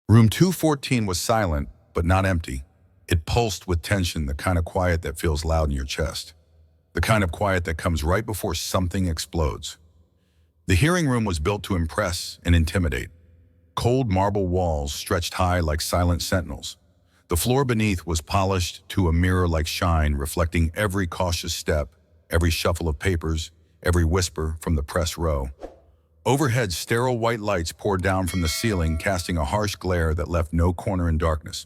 Room 214 was silent, but not empty. It pulsed with tension, the kind of quiet that feels loud in your chest. The kind of quiet that comes right before something explodes. The hearing room was built to impress and intimidate. Cold marble walls stretched high like silent sentinels. The floor beneath was polished to a mirror-like shine, reflecting every cautious step, every shuffle of papers, every whisper from the press row. Overhead, sterile white lights poured down from the ceiling, casting a harsh glare that left no corner in darkness.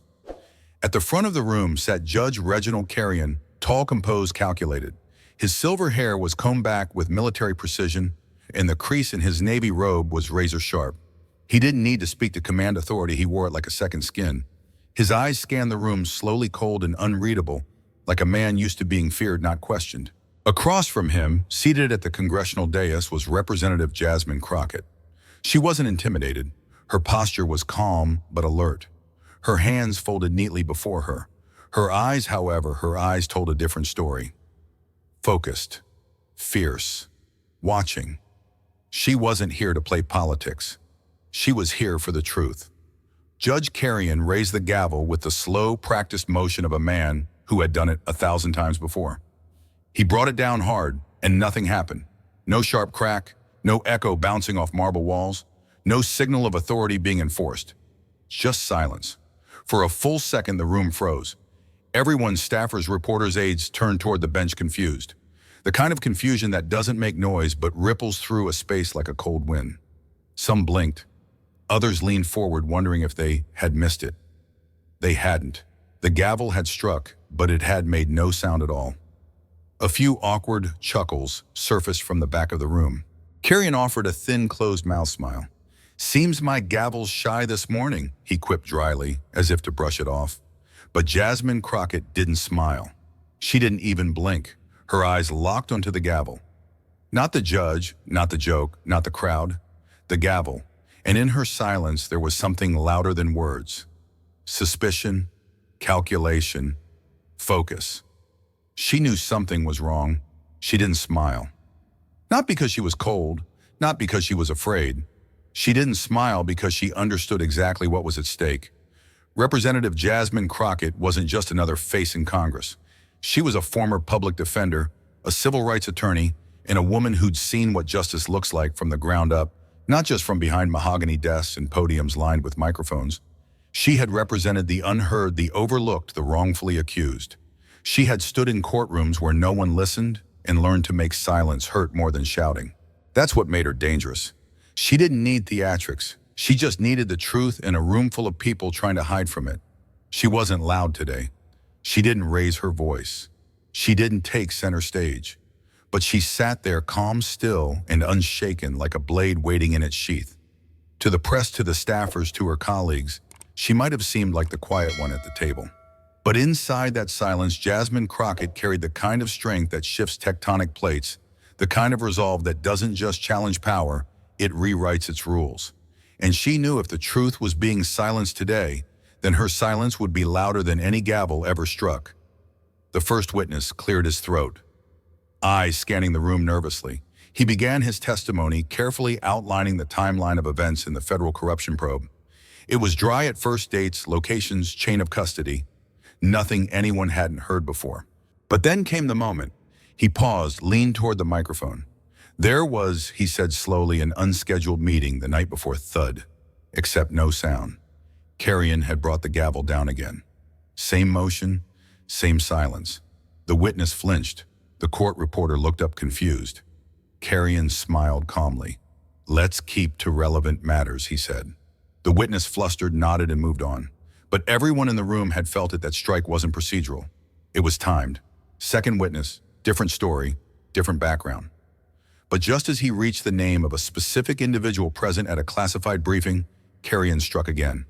At the front of the room sat Judge Reginald Kerrion, tall, composed, calculated. His silver hair was combed back with military precision, and the crease in his navy robe was razor-sharp. He didn't need to speak to command authority, he wore it like a second skin. His eyes scanned the room, slowly, cold and unreadable, like a man used to being feared, not questioned. Across from him, seated at the congressional dais, was Representative Jasmine Crockett. She wasn't intimidated. Her posture was calm but alert, her hands folded neatly before her. Her eyes, however, told a different story. Focused, fierce, watching. She wasn't here to play politics. She was here for the truth. Judge Kerrion raised the gavel with the slow, practiced motion of a man who had done it 1,000 times before. He brought it down hard, and nothing happened. No sharp crack, no echo bouncing off marble walls, no signal of authority being enforced. Just silence. For a full second, the room froze. Everyone, staffers, reporters, aides, turned toward the bench confused. The kind of confusion that doesn't make noise but ripples through a space like a cold wind. Some blinked. Others leaned forward, wondering if they had missed it. They hadn't. The gavel had struck, but it had made no sound at all. A few awkward chuckles surfaced from the back of the room. Kerrion offered a thin, closed-mouth smile. "Seems my gavel's shy this morning," he quipped dryly, as if to brush it off. But Jasmine Crockett didn't smile. She didn't even blink, her eyes locked onto the gavel. Not the judge, not the joke, not the crowd. The gavel. And in her silence there was something louder than words. Suspicion, calculation, focus. She knew something was wrong. She didn't smile. Not because she was cold, not because she was afraid. She didn't smile because she understood exactly what was at stake. Representative Jasmine Crockett wasn't just another face in Congress. She was a former public defender, a civil rights attorney, and a woman who'd seen what justice looks like from the ground up, not just from behind mahogany desks and podiums lined with microphones. She had represented the unheard, the overlooked, the wrongfully accused. She had stood in courtrooms where no one listened and learned to make silence hurt more than shouting. That's what made her dangerous. She didn't need theatrics. She just needed the truth in a room full of people trying to hide from it. She wasn't loud today. She didn't raise her voice. She didn't take center stage. But she sat there calm, still, and unshaken, like a blade waiting in its sheath. To the press, to the staffers, to her colleagues, she might have seemed like the quiet one at the table. But inside that silence, Jasmine Crockett carried the kind of strength that shifts tectonic plates, the kind of resolve that doesn't just challenge power, it rewrites its rules. And she knew if the truth was being silenced today, then her silence would be louder than any gavel ever struck. The first witness cleared his throat, eyes scanning the room nervously. He began his testimony, carefully outlining the timeline of events in the federal corruption probe. It was dry at first: dates, locations, chain of custody. Nothing anyone hadn't heard before. But then came the moment. He paused, leaned toward the microphone. There was, he said slowly, an unscheduled meeting the night before. Thud. Except no sound. Kerrion had brought the gavel down again. Same motion, same silence. The witness flinched. The court reporter looked up confused. Kerrion smiled calmly. "Let's keep to relevant matters," he said. The witness flustered, nodded, and moved on. But everyone in the room had felt it, that strike wasn't procedural. It was timed. Second witness, different story, different background. But just as he reached the name of a specific individual present at a classified briefing, Kerrion struck again.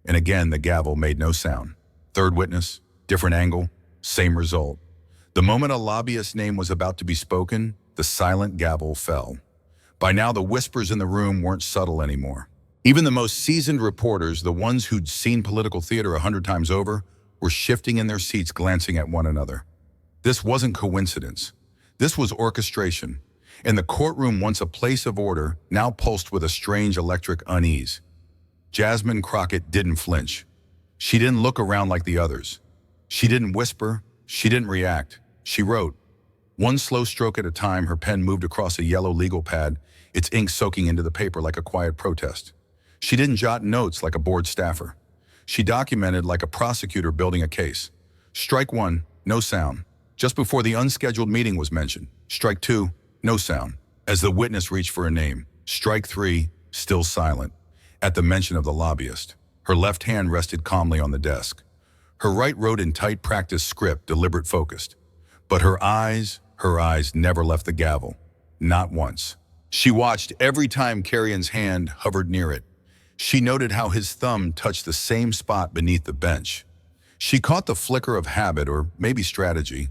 And again the gavel made no sound. Third witness, different angle, same result. The moment a lobbyist's name was about to be spoken, the silent gavel fell. By now the whispers in the room weren't subtle anymore. Even the most seasoned reporters, the ones who'd seen political theater 100 times over, were shifting in their seats, glancing at one another. This wasn't coincidence. This was orchestration. And the courtroom, once a place of order, now pulsed with a strange electric unease. Jasmine Crockett didn't flinch. She didn't look around like the others. She didn't whisper. She didn't react. She wrote. One slow stroke at a time, her pen moved across a yellow legal pad, its ink soaking into the paper like a quiet protest. She didn't jot notes like a bored staffer. She documented like a prosecutor building a case. Strike one, no sound. Just before the unscheduled meeting was mentioned. Strike two, no sound. As the witness reached for a name. Strike three, still silent. At the mention of the lobbyist, her left hand rested calmly on the desk. Her right wrote in tight practice script, deliberate focused. But her eyes never left the gavel. Not once. She watched every time Kerrion's hand hovered near it. She noted how his thumb touched the same spot beneath the bench. She caught the flicker of habit or maybe strategy.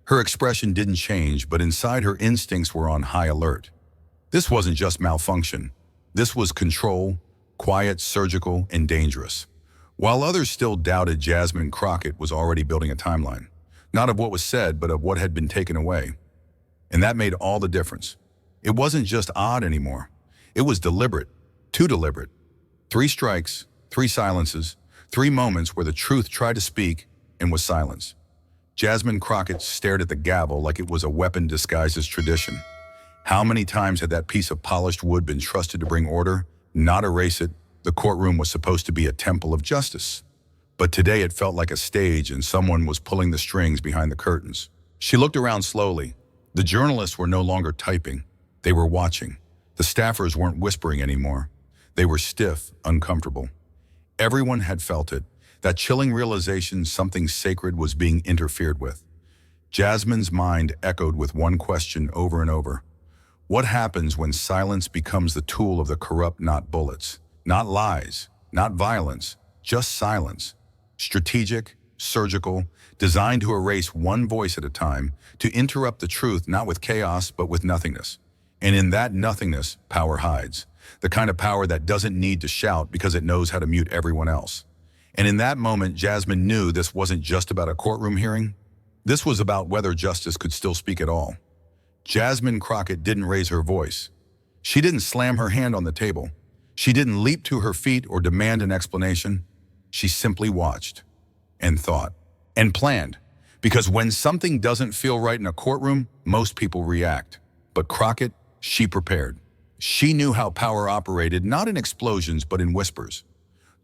Her expression didn't change, but inside her instincts were on high alert. This wasn't just malfunction. This was control, quiet, surgical, and dangerous. While others still doubted, Jasmine Crockett was already building a timeline. Not of what was said, but of what had been taken away. And that made all the difference. It wasn't just odd anymore. It was deliberate, too deliberate. 3 strikes, 3 silences, 3 moments where the truth tried to speak and was silenced. Jasmine Crockett stared at the gavel like it was a weapon disguised as tradition. How many times had that piece of polished wood been trusted to bring order, not erase it? The courtroom was supposed to be a temple of justice. But today it felt like a stage and someone was pulling the strings behind the curtains. She looked around slowly. The journalists were no longer typing. They were watching. The staffers weren't whispering anymore. They were stiff, uncomfortable. Everyone had felt it, that chilling realization something sacred was being interfered with. Jasmine's mind echoed with one question over and over. What happens when silence becomes the tool of the corrupt, not bullets? Not lies, not violence, just silence. Strategic, surgical, designed to erase one voice at a time, to interrupt the truth not with chaos but with nothingness. And in that nothingness, power hides. The kind of power that doesn't need to shout because it knows how to mute everyone else. And in that moment, Jasmine knew this wasn't just about a courtroom hearing. This was about whether justice could still speak at all. Jasmine Crockett didn't raise her voice. She didn't slam her hand on the table. She didn't leap to her feet or demand an explanation. She simply watched and thought and planned. Because when something doesn't feel right in a courtroom, most people react. But Crockett, she prepared. She knew how power operated, not in explosions, but in whispers.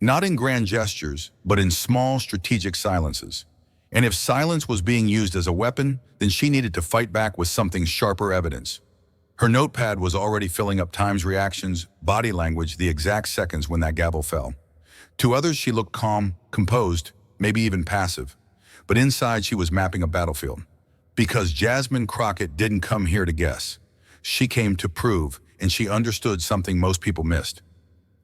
Not in grand gestures, but in small, strategic silences. And if silence was being used as a weapon, then she needed to fight back with something sharper evidence. Her notepad was already filling up time's reactions, body language, the exact seconds when that gavel fell. To others, she looked calm, composed, maybe even passive. But inside, she was mapping a battlefield. Because Jasmine Crockett didn't come here to guess. She came to prove, and she understood something most people missed.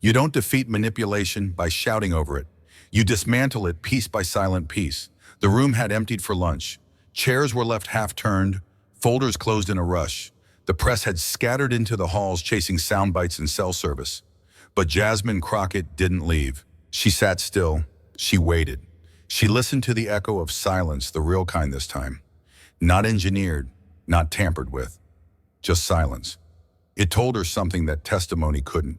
You don't defeat manipulation by shouting over it. You dismantle it piece by silent piece. The room had emptied for lunch. Chairs were left half-turned, folders closed in a rush. The press had scattered into the halls chasing sound bites and cell service. But Jasmine Crockett didn't leave. She sat still. She waited. She listened to the echo of silence, the real kind this time. Not engineered, not tampered with. Just silence. It told her something that testimony couldn't.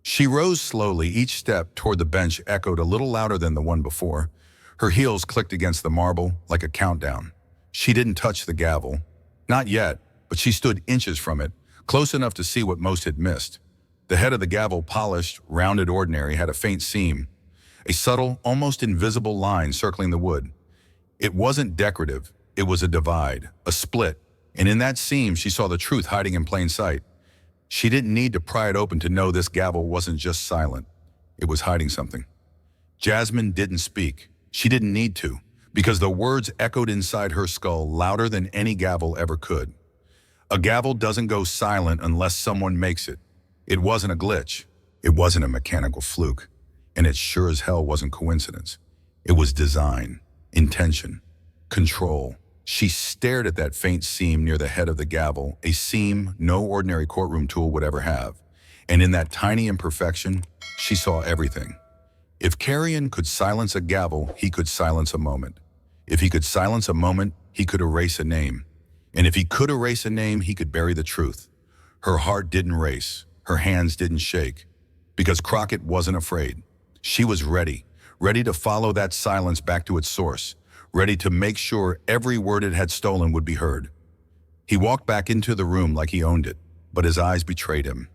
She rose slowly, each step toward the bench echoed a little louder than the one before. Her heels clicked against the marble like a countdown. She didn't touch the gavel. Not yet, but she stood inches from it, close enough to see what most had missed. The head of the gavel, polished, rounded, ordinary, had a faint seam. A subtle, almost invisible line circling the wood. It wasn't decorative. It was a divide, a split. And in that seam, she saw the truth hiding in plain sight. She didn't need to pry it open to know this gavel wasn't just silent. It was hiding something. Jasmine didn't speak. She didn't need to, because the words echoed inside her skull louder than any gavel ever could. A gavel doesn't go silent unless someone makes it. It wasn't a glitch. It wasn't a mechanical fluke. And it sure as hell wasn't coincidence. It was design, intention, control. She stared at that faint seam near the head of the gavel, a seam no ordinary courtroom tool would ever have. And in that tiny imperfection, she saw everything. If Kerrion could silence a gavel, he could silence a moment. If he could silence a moment, he could erase a name. And if he could erase a name, he could bury the truth. Her heart didn't race. Her hands didn't shake. Because Crockett wasn't afraid. She was ready, ready to follow that silence back to its source, ready to make sure every word it had stolen would be heard. He walked back into the room like he owned it, but his eyes betrayed him.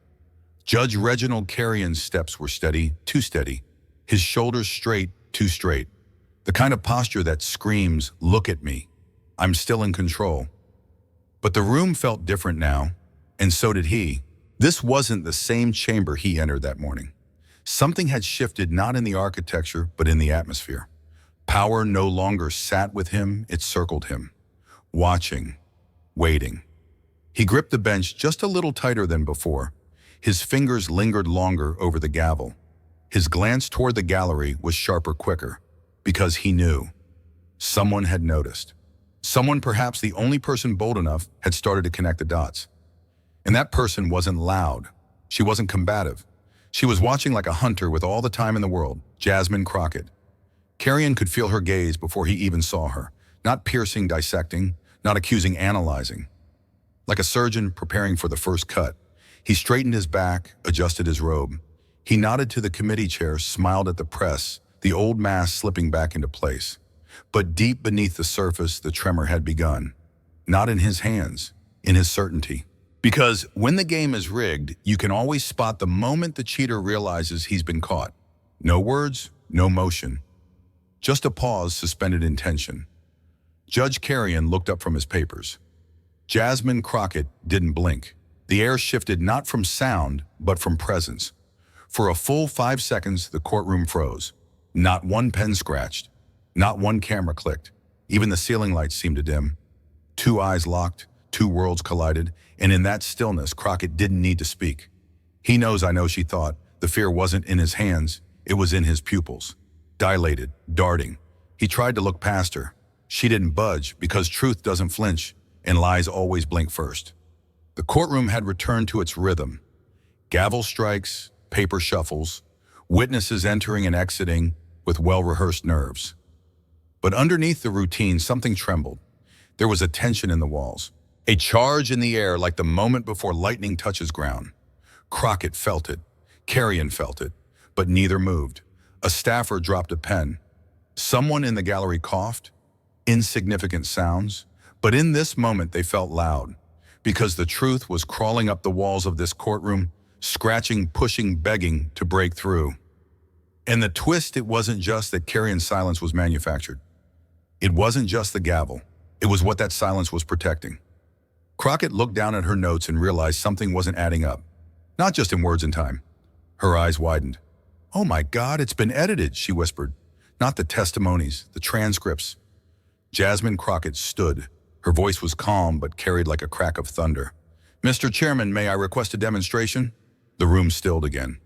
Judge Reginald Kerrion's steps were steady, too steady. His shoulders straight, too straight. The kind of posture that screams, "Look at me. I'm still in control." But the room felt different now, and so did he. This wasn't the same chamber he entered that morning. Something had shifted not in the architecture, but in the atmosphere. Power no longer sat with him, it circled him. Watching, waiting. He gripped the bench just a little tighter than before. His fingers lingered longer over the gavel. His glance toward the gallery was sharper, quicker, because he knew. Someone had noticed. Someone, perhaps the only person bold enough, had started to connect the dots. And that person wasn't loud. She wasn't combative. She was watching like a hunter with all the time in the world, Jasmine Crockett. Kerrion could feel her gaze before he even saw her, not piercing, dissecting, not accusing, analyzing. Like a surgeon preparing for the first cut, he straightened his back, adjusted his robe. He nodded to the committee chair, smiled at the press, the old mask slipping back into place. But deep beneath the surface, the tremor had begun. Not in his hands, in his certainty. Because when the game is rigged, you can always spot the moment the cheater realizes he's been caught. No words, no motion. Just a pause suspended in tension. Judge Kerrion looked up from his papers. Jasmine Crockett didn't blink. The air shifted not from sound, but from presence. For a full 5 seconds, the courtroom froze. Not one pen scratched. Not one camera clicked. Even the ceiling lights seemed to dim. Two eyes locked, two worlds collided, and in that stillness, Crockett didn't need to speak. "He knows I know," she thought. The fear wasn't in his hands, it was in his pupils. Dilated, darting. He tried to look past her. She didn't budge, because truth doesn't flinch, and lies always blink first. The courtroom had returned to its rhythm. Gavel strikes, paper shuffles, witnesses entering and exiting with well-rehearsed nerves. But underneath the routine, something trembled. There was a tension in the walls. A charge in the air like the moment before lightning touches ground. Crockett felt it. Kerrion felt it. But neither moved. A staffer dropped a pen. Someone in the gallery coughed. Insignificant sounds. But in this moment they felt loud. Because the truth was crawling up the walls of this courtroom, scratching, pushing, begging to break through. And the twist, it wasn't just that Kerrion's silence was manufactured. It wasn't just the gavel. It was what that silence was protecting. Crockett looked down at her notes and realized something wasn't adding up. Not just in words and time. Her eyes widened. "Oh my God, it's been edited," she whispered. "Not the testimonies, the transcripts." Jasmine Crockett stood. Her voice was calm but carried like a crack of thunder. "Mr. Chairman, may I request a demonstration?" The room stilled again.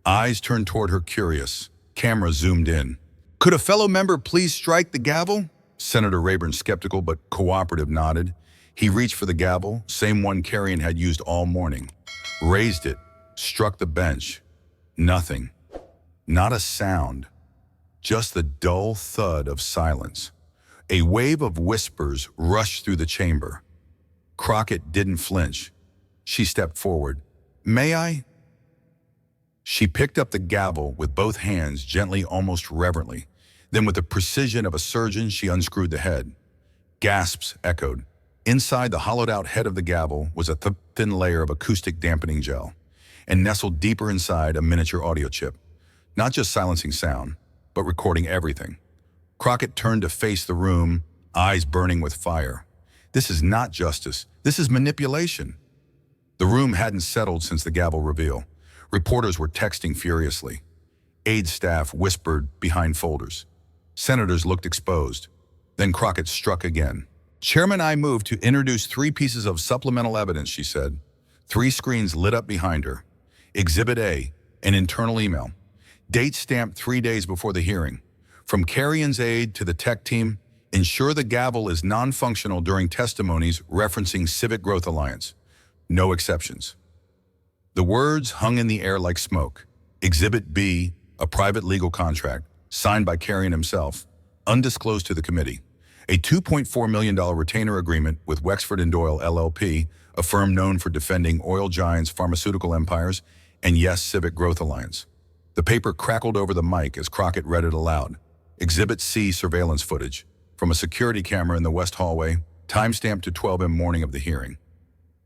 Eyes turned toward her, curious. Camera zoomed in. "Could a fellow member please strike the gavel?" Senator Rayburn, skeptical but cooperative, nodded. He reached for the gavel, same one Kerrion had used all morning. Raised it, struck the bench. Nothing. Not a sound. Just the dull thud of silence. A wave of whispers rushed through the chamber. Crockett didn't flinch. She stepped forward. "May I?" She picked up the gavel with both hands, gently, almost reverently. Then with the precision of a surgeon, she unscrewed the head. Gasps echoed. Inside the hollowed-out head of the gavel was a thin layer of acoustic dampening gel, and nestled deeper inside a miniature audio chip. Not just silencing sound, but recording everything. Crockett turned to face the room, eyes burning with fire. This is not justice. This is manipulation. The room hadn't settled since the gavel reveal. Reporters were texting furiously. Aide staff whispered behind folders. Senators looked exposed. Then Crockett struck again. "Chairman, I move to introduce 3 pieces of supplemental evidence," she said. 3 screens lit up behind her. Exhibit A, an internal email. Date stamped 3 days before the hearing. From Kerrion's aide to the tech team, ensure the gavel is non-functional during testimonies referencing Civic Growth Alliance. No exceptions. The words hung in the air like smoke. Exhibit B, a private legal contract, signed by Kerrion himself, undisclosed to the committee. A $2.4 million retainer agreement with Wexford & Doyle LLP, a firm known for defending oil giants' pharmaceutical empires, and yes, Civic Growth Alliance. The paper crackled over the mic as Crockett read it aloud. Exhibit C surveillance footage from a security camera in the west hallway, timestamped to 12 a.m. morning of the hearing.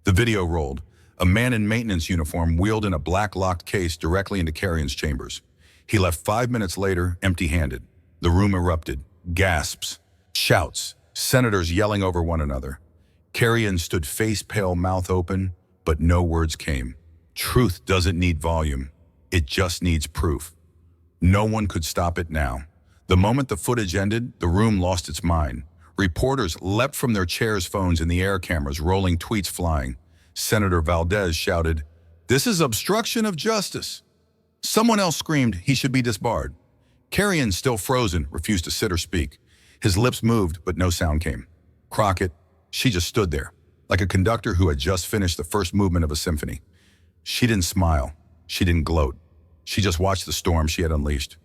The video rolled. A man in maintenance uniform wheeled in a black locked case directly into Kerrion's chambers. He left 5 minutes later, empty-handed. The room erupted. Gasps, shouts, senators yelling over one another. Kerrion stood face-pale, mouth open, but no words came. Truth doesn't need volume. It just needs proof. No one could stop it now. The moment the footage ended, the room lost its mind. Reporters leapt from their chairs, phones in the air, cameras rolling, tweets flying. Senator Valdez shouted, "This is obstruction of justice." Someone else screamed he should be disbarred. Kerrion, still frozen, refused to sit or speak. His lips moved, but no sound came. Crockett, she just stood there, like a conductor who had just finished the first movement of a symphony. She didn't smile. She didn't gloat. She just watched the storm she had unleashed.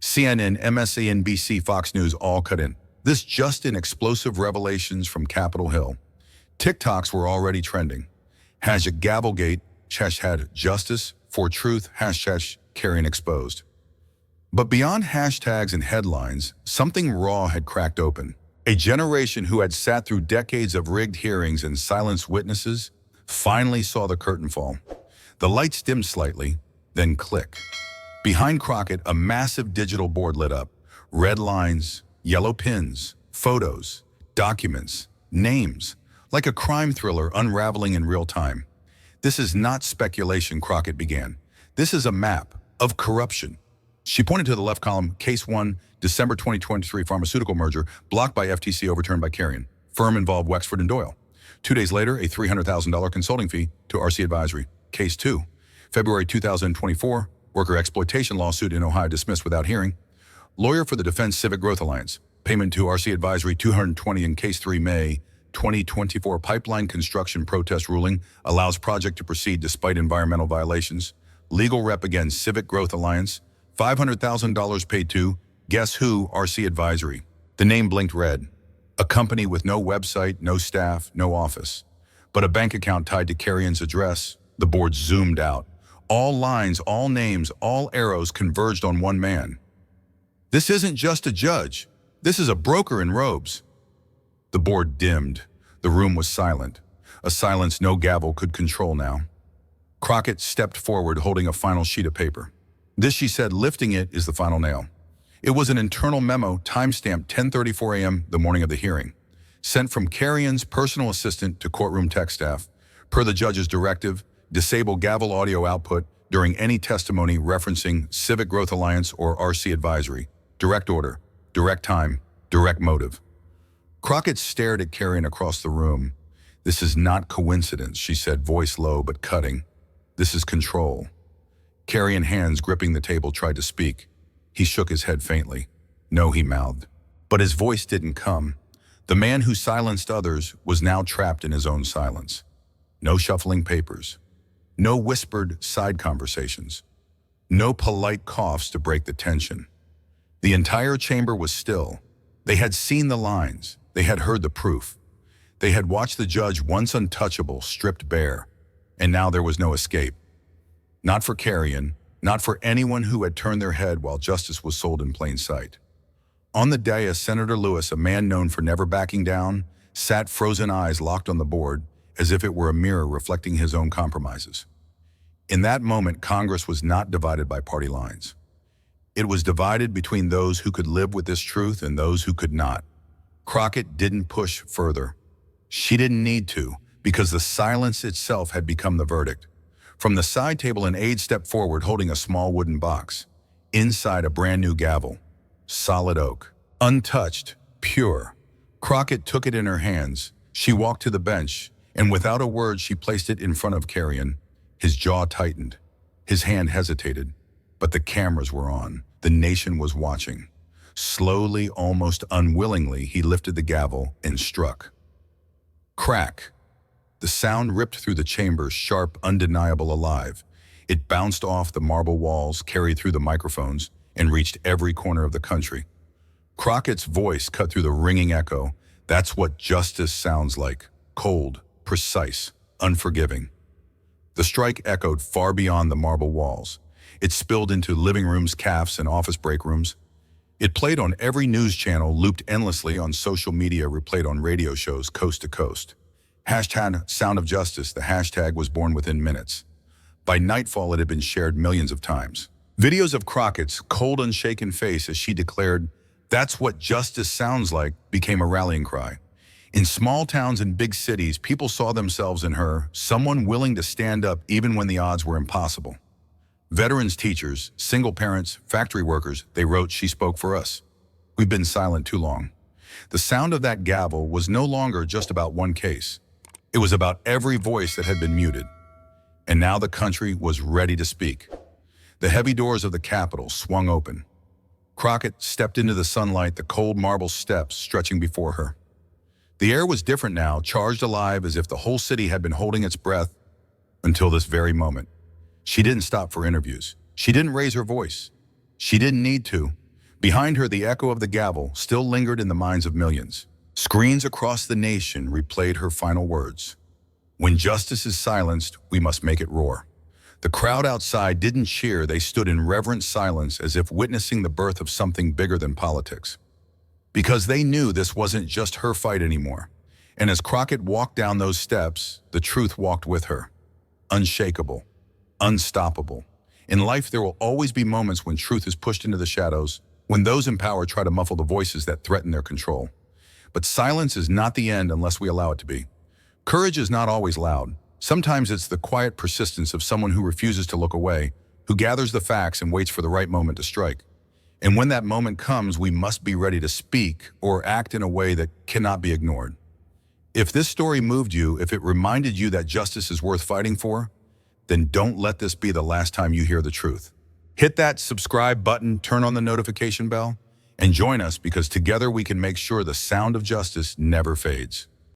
CNN, MSNBC, Fox News all cut in. This just in: explosive revelations from Capitol Hill. TikToks were already trending. Hashtag Gavelgate, hashtag Justice for Truth, hashtag Kerrion exposed. But beyond hashtags and headlines, something raw had cracked open. A generation who had sat through decades of rigged hearings and silenced witnesses finally saw the curtain fall. The lights dimmed slightly, then click. Behind Crockett, a massive digital board lit up. Red lines, yellow pins, photos, documents, names, like a crime thriller unraveling in real time. "This is not speculation," Crockett began. "This is a map of corruption." She pointed to the left column, Case 1, December 2023 pharmaceutical merger, blocked by FTC, overturned by Kerrion. Firm involved Wexford and Doyle. 2 days later, a $300,000 consulting fee to RC Advisory. Case 2, February 2024, worker exploitation lawsuit in Ohio dismissed without hearing. Lawyer for the Defense Civic Growth Alliance. Payment to RC Advisory $220 in Case 3, May 2024 pipeline construction protest ruling allows project to proceed despite environmental violations. Legal rep against Civic Growth Alliance. $500,000 paid to, guess who, RC Advisory. The name blinked red. A company with no website, no staff, no office. But a bank account tied to Kerrion's address. The board zoomed out. All lines, all names, all arrows converged on one man. This isn't just a judge. This is a broker in robes. The board dimmed. The room was silent. A silence no gavel could control now. Crockett stepped forward, holding a final sheet of paper. This, she said, lifting it, is the final nail. It was an internal memo, timestamped 10:34 a.m. the morning of the hearing, sent from Kerrion's personal assistant to courtroom tech staff. Per the judge's directive, disable gavel audio output during any testimony referencing Civic Growth Alliance or RC Advisory. Direct order, direct time, direct motive. Crockett stared at Kerrion across the room. "This is not coincidence," she said, voice low but cutting. "This is control." Kerrion, hands gripping the table, tried to speak. He shook his head faintly. "No," he mouthed. But his voice didn't come. The man who silenced others was now trapped in his own silence. No shuffling papers. No whispered side conversations. No polite coughs to break the tension. The entire chamber was still. They had seen the lines. They had heard the proof. They had watched the judge, once untouchable, stripped bare. And now there was no escape. Not for Kerrion, not for anyone who had turned their head while justice was sold in plain sight. On the dais, Senator Lewis, a man known for never backing down, sat, frozen eyes locked on the board, as if it were a mirror reflecting his own compromises. In that moment, Congress was not divided by party lines. It was divided between those who could live with this truth and those who could not. Crockett didn't push further. She didn't need to, because the silence itself had become the verdict. From the side table, an aide stepped forward, holding a small wooden box. Inside, a brand new gavel. Solid oak. Untouched. Pure. Crockett took it in her hands. She walked to the bench, and without a word, she placed it in front of Kerrion. His jaw tightened. His hand hesitated. But the cameras were on. The nation was watching. Slowly, almost unwillingly, he lifted the gavel and struck. Crack. The sound ripped through the chamber, sharp, undeniable, alive. It bounced off the marble walls, carried through the microphones, and reached every corner of the country. Crockett's voice cut through the ringing echo. That's what justice sounds like. Cold, precise, unforgiving. The strike echoed far beyond the marble walls. It spilled into living rooms, cafes, and office break rooms. It played on every news channel, looped endlessly on social media, replayed on radio shows coast to coast. Hashtag Sound of Justice, the hashtag was born within minutes. By nightfall, it had been shared millions of times. Videos of Crockett's cold, unshaken face as she declared, "That's what justice sounds like," became a rallying cry. In small towns and big cities, people saw themselves in her, someone willing to stand up even when the odds were impossible. Veterans, teachers, single parents, factory workers, they wrote, "She spoke for us. We've been silent too long." The sound of that gavel was no longer just about one case. It was about every voice that had been muted. And now the country was ready to speak. The heavy doors of the Capitol swung open. Crockett stepped into the sunlight, the cold marble steps stretching before her. The air was different now, charged alive as if the whole city had been holding its breath until this very moment. She didn't stop for interviews. She didn't raise her voice. She didn't need to. Behind her, the echo of the gavel still lingered in the minds of millions. Screens across the nation replayed her final words. "When justice is silenced, we must make it roar." The crowd outside didn't cheer. They stood in reverent silence as if witnessing the birth of something bigger than politics. Because they knew this wasn't just her fight anymore. And as Crockett walked down those steps, the truth walked with her. Unshakable. Unstoppable. In life, there will always be moments when truth is pushed into the shadows, when those in power try to muffle the voices that threaten their control. But silence is not the end unless we allow it to be. Courage is not always loud. Sometimes it's the quiet persistence of someone who refuses to look away, who gathers the facts and waits for the right moment to strike. And when that moment comes, we must be ready to speak or act in a way that cannot be ignored. If this story moved you, if it reminded you that justice is worth fighting for, then don't let this be the last time you hear the truth. Hit that subscribe button, turn on the notification bell, and join us because together we can make sure the sound of justice never fades.